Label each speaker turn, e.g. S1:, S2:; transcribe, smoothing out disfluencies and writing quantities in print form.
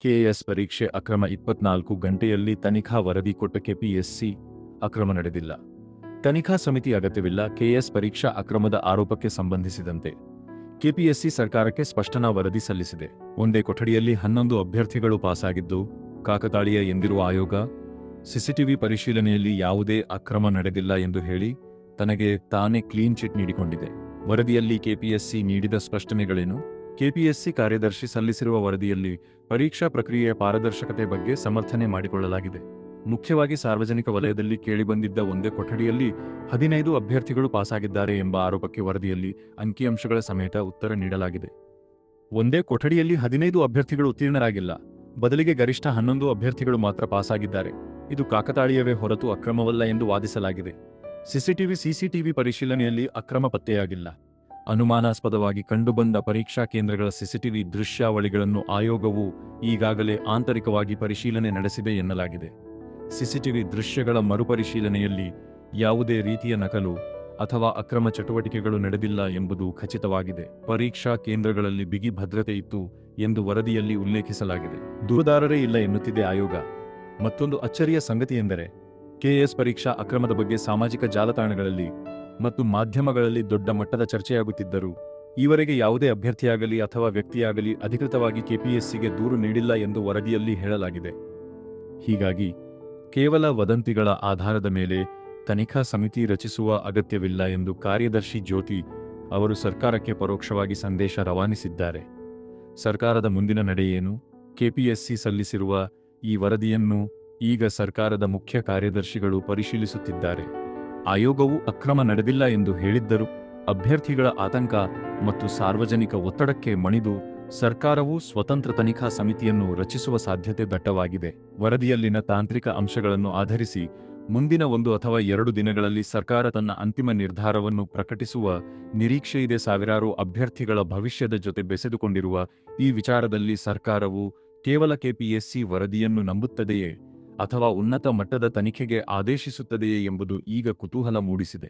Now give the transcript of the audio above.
S1: KAS ಪರೀಕ್ಷೆ ಅಕ್ರಮ 24 ಗಂಟೆಯಲ್ಲಿ ತನಿಖಾ ವರದಿ ಕೊಟ್ಟ ಕೆಪಿಎಸ್ಸಿ ಅಕ್ರಮ ನಡೆದಿಲ್ಲ. ತನಿಖಾ ಸಮಿತಿ ಅಗತ್ಯವಿಲ್ಲ. ಕೆಎಎಸ್ ಪರೀಕ್ಷಾ ಅಕ್ರಮದ ಆರೋಪಕ್ಕೆ ಸಂಬಂಧಿಸಿದಂತೆ ಕೆಪಿಎಸ್ಸಿ ಸರ್ಕಾರಕ್ಕೆ ಸ್ಪಷ್ಟನಾ ವರದಿ ಸಲ್ಲಿಸಿದೆ. ಒಂದೇ ಕೊಠಡಿಯಲ್ಲಿ 11 ಅಭ್ಯರ್ಥಿಗಳು ಪಾಸಾಗಿದ್ದು ಕಾಕತಾಳೀಯ ಎಂದಿರುವ ಆಯೋಗ ಸಿಸಿಟಿವಿ ಪರಿಶೀಲನೆಯಲ್ಲಿ ಯಾವುದೇ ಅಕ್ರಮ ನಡೆದಿಲ್ಲ ಎಂದು ಹೇಳಿ ತನಗೆ ತಾನೇ ಕ್ಲೀನ್ ಚಿಟ್ ನೀಡಿಕೊಂಡಿದೆ. ವರದಿಯಲ್ಲಿ ಕೆಪಿಎಸ್ಸಿ ನೀಡಿದ ಸ್ಪಷ್ಟನೆಗಳೇನು? ಕೆಪಿಎಸ್ಸಿ ಕಾರ್ಯದರ್ಶಿ ಸಲ್ಲಿಸಿರುವ ವರದಿಯಲ್ಲಿ ಪರೀಕ್ಷಾ ಪ್ರಕ್ರಿಯೆಯ ಪಾರದರ್ಶಕತೆ ಬಗ್ಗೆ ಸಮರ್ಥನೆ ಮಾಡಿಕೊಳ್ಳಲಾಗಿದೆ. ಮುಖ್ಯವಾಗಿ ಸಾರ್ವಜನಿಕ ವಲಯದಲ್ಲಿ ಕೇಳಿಬಂದಿದ್ದ ಒಂದೇ ಕೊಠಡಿಯಲ್ಲಿ 15 ಅಭ್ಯರ್ಥಿಗಳು ಪಾಸಾಗಿದ್ದಾರೆ ಎಂಬ ಆರೋಪಕ್ಕೆ ವರದಿಯಲ್ಲಿ ಅಂಕಿಅಂಶಗಳ ಸಮೇತ ಉತ್ತರ ನೀಡಲಾಗಿದೆ. ಒಂದೇ ಕೊಠಡಿಯಲ್ಲಿ 15 ಅಭ್ಯರ್ಥಿಗಳು ಉತ್ತೀರ್ಣರಾಗಿಲ್ಲ, ಬದಲಿಗೆ ಗರಿಷ್ಠ 11 ಅಭ್ಯರ್ಥಿಗಳು ಮಾತ್ರ ಪಾಸಾಗಿದ್ದಾರೆ. ಇದು ಕಾಕತಾಳೀಯವೇ ಹೊರತು ಅಕ್ರಮವಲ್ಲ ಎಂದು ವಾದಿಸಲಾಗಿದೆ. ಸಿಸಿಟಿವಿ ಪರಿಶೀಲನೆಯಲ್ಲಿ ಅಕ್ರಮ ಪತ್ತೆಯಾಗಿಲ್ಲ. ಅನುಮಾನಾಸ್ಪದವಾಗಿ ಕಂಡುಬಂದ ಪರೀಕ್ಷಾ ಕೇಂದ್ರಗಳ ಸಿಸಿಟಿವಿ ದೃಶ್ಯಾವಳಿಗಳನ್ನು ಆಯೋಗವು ಈಗಾಗಲೇ ಆಂತರಿಕವಾಗಿ ಪರಿಶೀಲನೆ ನಡೆಸಿದೆ ಎನ್ನಲಾಗಿದೆ. ಸಿಸಿಟಿವಿ ದೃಶ್ಯಗಳ ಮರುಪರಿಶೀಲನೆಯಲ್ಲಿ ಯಾವುದೇ ರೀತಿಯ ನಕಲು ಅಥವಾ ಅಕ್ರಮ ಚಟುವಟಿಕೆಗಳು ನಡೆದಿಲ್ಲ ಎಂಬುದು ಖಚಿತವಾಗಿದೆ. ಪರೀಕ್ಷಾ ಕೇಂದ್ರಗಳಲ್ಲಿ ಬಿಗಿ ಭದ್ರತೆ ಇತ್ತು ಎಂದು ವರದಿಯಲ್ಲಿ ಉಲ್ಲೇಖಿಸಲಾಗಿದೆ. ದೂರುದಾರರೇ ಇಲ್ಲ ಎನ್ನುತ್ತಿದೆ ಆಯೋಗ. ಮತ್ತೊಂದು ಅಚ್ಚರಿಯ ಸಂಗತಿಯೆಂದರೆ ಕೆಎಎಸ್ ಪರೀಕ್ಷಾ ಅಕ್ರಮದ ಬಗ್ಗೆ ಸಾಮಾಜಿಕ ಜಾಲತಾಣಗಳಲ್ಲಿ ಮತ್ತು ಮಾಧ್ಯಮಗಳಲ್ಲಿ ದೊಡ್ಡ ಮಟ್ಟದ ಚರ್ಚೆಯಾಗುತ್ತಿದ್ದರೂ ಈವರೆಗೆ ಯಾವುದೇ ಅಭ್ಯರ್ಥಿಯಾಗಲಿ ಅಥವಾ ವ್ಯಕ್ತಿಯಾಗಲಿ ಅಧಿಕೃತವಾಗಿ ಕೆಪಿಎಸ್ಸಿಗೆ ದೂರು ನೀಡಿಲ್ಲ ಎಂದು ವರದಿಯಲ್ಲಿ ಹೇಳಲಾಗಿದೆ. ಹೀಗಾಗಿ ಕೇವಲ ವದಂತಿಗಳ ಆಧಾರದ ಮೇಲೆ ತನಿಖಾ ಸಮಿತಿ ರಚಿಸುವ ಅಗತ್ಯವಿಲ್ಲ ಎಂದು ಕಾರ್ಯದರ್ಶಿ ಜ್ಯೋತಿ ಅವರು ಸರ್ಕಾರಕ್ಕೆ ಪರೋಕ್ಷವಾಗಿ ಸಂದೇಶ ರವಾನಿಸಿದ್ದಾರೆ. ಸರ್ಕಾರದ ಮುಂದಿನ ನಡೆಯೇನು? ಕೆಪಿಎಸ್ಸಿ ಸಲ್ಲಿಸಿರುವ ಈ ವರದಿಯನ್ನು ಈಗ ಸರ್ಕಾರದ ಮುಖ್ಯ ಕಾರ್ಯದರ್ಶಿಗಳು ಪರಿಶೀಲಿಸುತ್ತಿದ್ದಾರೆ. ಆಯೋಗವು ಅಕ್ರಮ ನಡೆದಿಲ್ಲ ಎಂದು ಹೇಳಿದ್ದರೂ ಅಭ್ಯರ್ಥಿಗಳ ಆತಂಕ ಮತ್ತು ಸಾರ್ವಜನಿಕ ಒತ್ತಡಕ್ಕೆ ಮಣಿದು ಸರ್ಕಾರವು ಸ್ವತಂತ್ರ ತನಿಖಾ ಸಮಿತಿಯನ್ನು ರಚಿಸುವ ಸಾಧ್ಯತೆ ದಟ್ಟವಾಗಿದೆ. ವರದಿಯಲ್ಲಿನ ತಾಂತ್ರಿಕ ಅಂಶಗಳನ್ನು ಆಧರಿಸಿ ಮುಂದಿನ 1 ಅಥವಾ 2 ದಿನಗಳಲ್ಲಿ ಸರ್ಕಾರ ತನ್ನ ಅಂತಿಮ ನಿರ್ಧಾರವನ್ನು ಪ್ರಕಟಿಸುವ ನಿರೀಕ್ಷೆಯಿದೆ. ಸಾವಿರಾರು ಅಭ್ಯರ್ಥಿಗಳ ಭವಿಷ್ಯದ ಜೊತೆ ಬೆಸೆದುಕೊಂಡಿರುವ ಈ ವಿಚಾರದಲ್ಲಿ ಸರ್ಕಾರವು ಕೇವಲ ಕೆಪಿಎಸ್ಸಿ ವರದಿಯನ್ನು ನಂಬುತ್ತದೆಯೇ ಅಥವಾ ಉನ್ನತ ಮಟ್ಟದ ತನಿಖೆಗೆ ಆದೇಶಿಸುತ್ತದೆಯೇ ಎಂಬುದು ಈಗ ಕುತೂಹಲ ಮೂಡಿಸಿದೆ.